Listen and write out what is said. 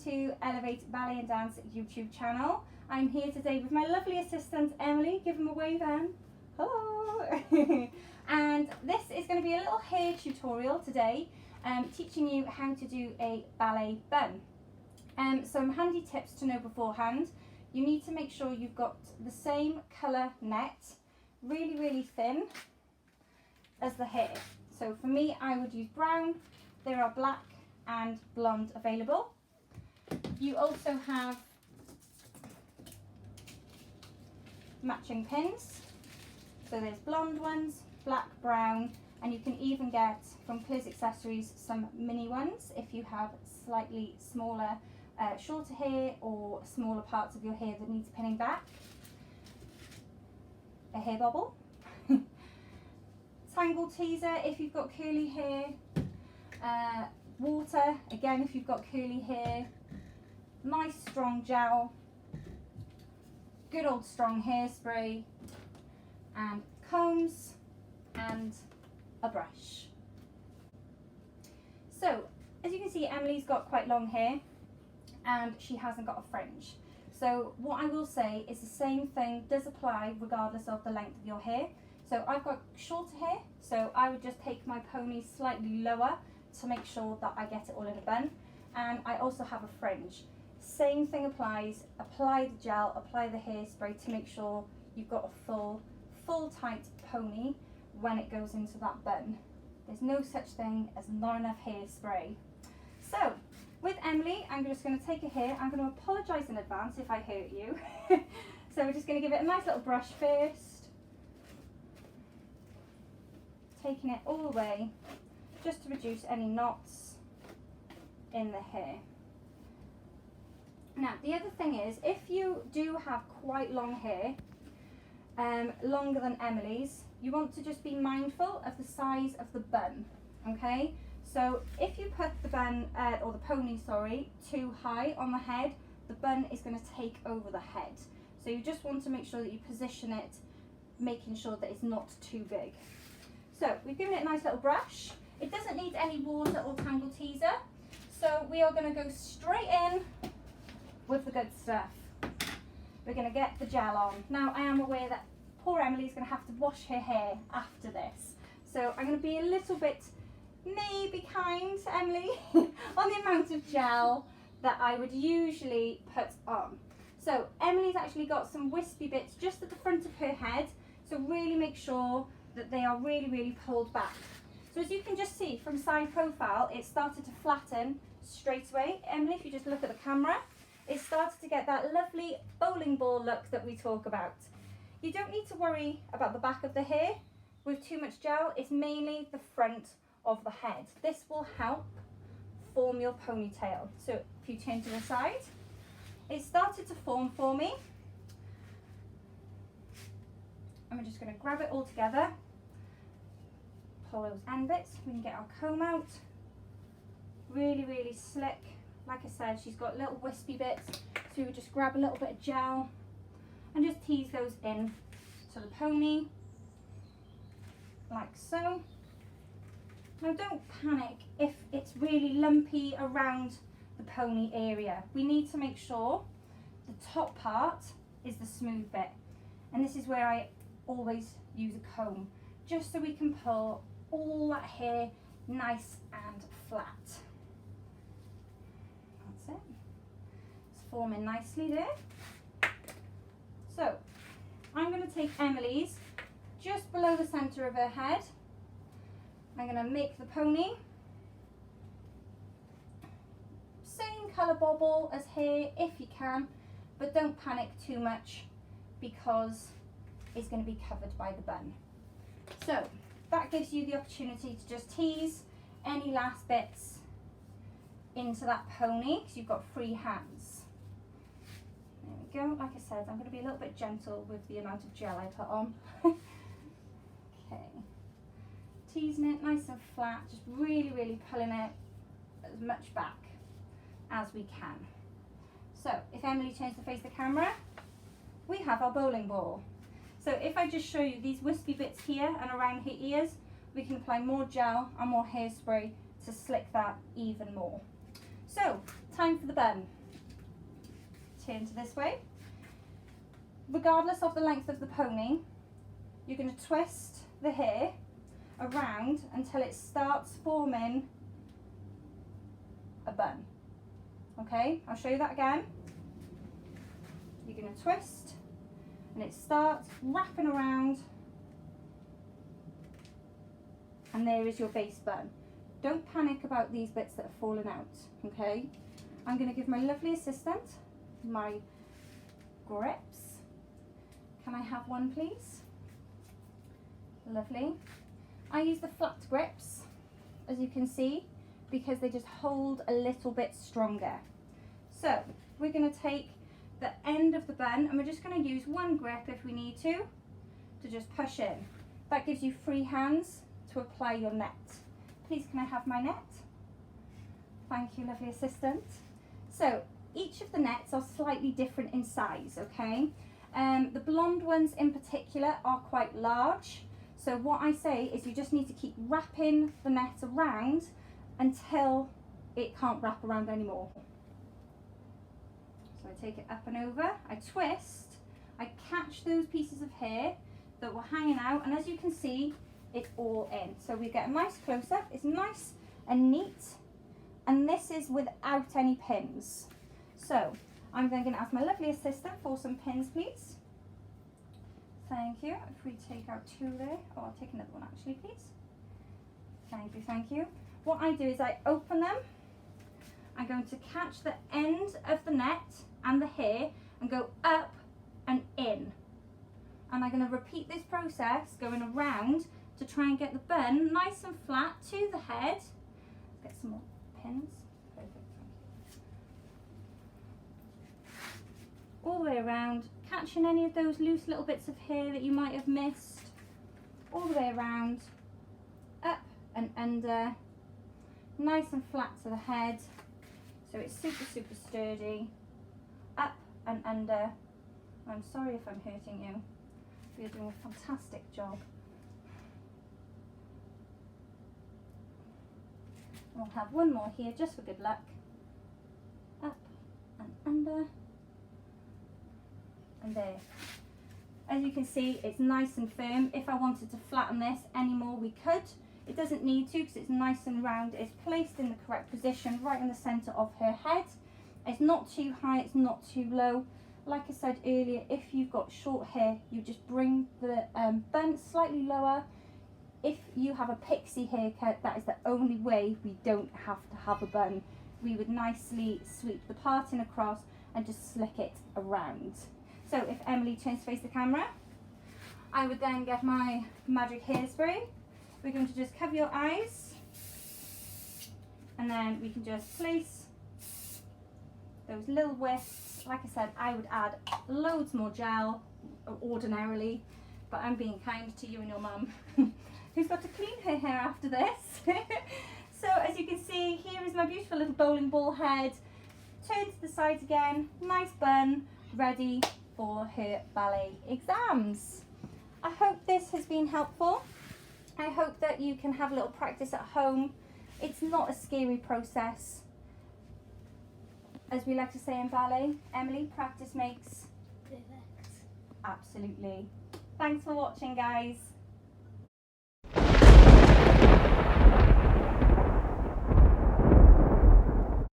to Elevate Ballet and Dance YouTube channel. I'm here today with my lovely assistant Emily. Give them a wave, Em. Hello. And this is going to be a little hair tutorial today, teaching you how to do a ballet bun. Some handy tips to know beforehand. You need to make sure you've got the same colour net, really thin, as the hair. So for me, I would use brown. There are black and blonde available. You also have matching pins. So there's blonde ones, black, brown, and you can even get from Claire's Accessories some mini ones if you have slightly smaller, shorter hair or smaller parts of your hair that needs pinning back. A hair bobble. Tangle teaser if you've got curly hair. Water, again, if you've got curly hair. Nice strong gel. Good old strong hairspray. And combs and a brush. So, as you can see, Emily's got quite long hair and she hasn't got a fringe. So what I will say is the same thing does apply regardless of the length of your hair. So I've got shorter hair, so I would just take my pony slightly lower to make sure that I get it all in a bun. And I also have a fringe. Same thing applies. Apply the gel, apply the hairspray to make sure you've got a full tight pony when it goes into that bun. There's no such thing as not enough hairspray. So with Emily, I'm just going to take her hair. I'm going to apologise in advance if I hurt you. So we're just going to give it a nice little brush first. Taking it all the way just to reduce any knots in the hair. Now the other thing is, if you do have quite long hair, longer than Emily's, you want to just be mindful of the size of the bun, okay? So if you put the bun, or the pony, sorry, too high on the head, the bun is going to take over the head. So you just want to make sure that you position it, making sure that it's not too big. So we've given it a nice little brush. It doesn't need any water or tangle teaser. So we are going to go straight in with the good stuff. We're going to get the gel on. Now I am aware that poor Emily is going to have to wash her hair after this. So I'm going to be a little bit maybe kind to Emily on the amount of gel that I would usually put on. So Emily's actually got some wispy bits just at the front of her head. So really make sure that they are really pulled back. So as you can just see from side profile, it started to flatten straight away. Emily, if you just look at the camera, it started to get that lovely bowling ball look that we talk about. You don't need to worry about the back of the hair with too much gel. It's mainly the front of the head. This will help form your ponytail. So if you turn to the side, it started to form for me. And we're just going to grab it all together, pull those end bits, we can get our comb out. Really slick. Like I said, she's got little wispy bits, so we would just grab a little bit of gel and just tease those in to the pony, like so. Now don't panic if it's really lumpy around the pony area. We need to make sure the top part is the smooth bit, and this is where I always use a comb, just so we can pull all that hair nice and flat. That's it. It's forming nicely there. So I'm going to take Emily's just below the centre of her head. I'm going to make the pony same colour bobble as hair if you can, but don't panic too much because is going to be covered by the bun. So that gives you the opportunity to just tease any last bits into that pony because you've got free hands. There we go. Like I said, I'm going to be a little bit gentle with the amount of gel I put on. Okay, teasing it nice and flat, just really pulling it as much back as we can. So if Emily turns to face the camera, we have our bowling ball. So if I just show you these wispy bits here and around her ears, we can apply more gel and more hairspray to slick that even more. So, time for the bun. turn to this way. Regardless of the length of the pony, you're going to twist the hair around until it starts forming a bun. Okay, I'll show you that again. You're going to twist and it starts wrapping around, and there is your base bun. Don't panic about these bits that have fallen out, okay? I'm going to give my lovely assistant my grips. Can I have one, please? Lovely. I use the flat grips, as you can see, because they just hold a little bit stronger. So we're going to take the end of the bun and we're just going to use one grip if we need to just push in. That gives you free hands to apply your net. Please, can I have my net? Thank you, lovely assistant. So each of the nets are slightly different in size, okay? The blonde ones in particular are quite large. So what I say is you just need to keep wrapping the net around until it can't wrap around anymore. So I take it up and over, I twist, I catch those pieces of hair that were hanging out, and as you can see, it's all in. So we get a nice close-up, it's nice and neat, and this is without any pins. So I'm then going to ask my lovely assistant for some pins, please. Thank you. If we take out two there, oh, I'll take another one actually, please. Thank you, thank you. What I do is I open them. I'm going to catch the end of the net and the hair and go up and in. And I'm going to repeat this process going around to try and get the bun nice and flat to the head. Let's get some more pins. Perfect, thank you. All the way around, catching any of those loose little bits of hair that you might have missed. All the way around, up and under, nice and flat to the head. So it's super, super sturdy. Up and under. I'm sorry if I'm hurting you. You're doing a fantastic job. We'll have one more here just for good luck. Up and under. And there. As you can see, it's nice and firm. If I wanted to flatten this anymore, we could. It doesn't need to because it's nice and round. It's placed in the correct position right in the centre of her head. It's not too high, it's not too low. Like I said earlier, if you've got short hair, you just bring the bun slightly lower. If you have a pixie haircut, that is the only way we don't have to have a bun. We would nicely sweep the parting across and just slick it around. So if Emily turns to face the camera, I would then get my magic hairspray. We're going to just cover your eyes, and then we can just place those little wisps. Like I said, I would add loads more gel ordinarily, but I'm being kind to you and your mum who's got to clean her hair after this. So as you can see, here is my beautiful little bowling ball head. Turn to the sides again, nice bun, ready for her ballet exams. I hope this has been helpful. I hope that you can have a little practice at home. It's not a scary process. As we like to say in ballet, Emily, practice makes perfect. Absolutely. Thanks for watching, guys.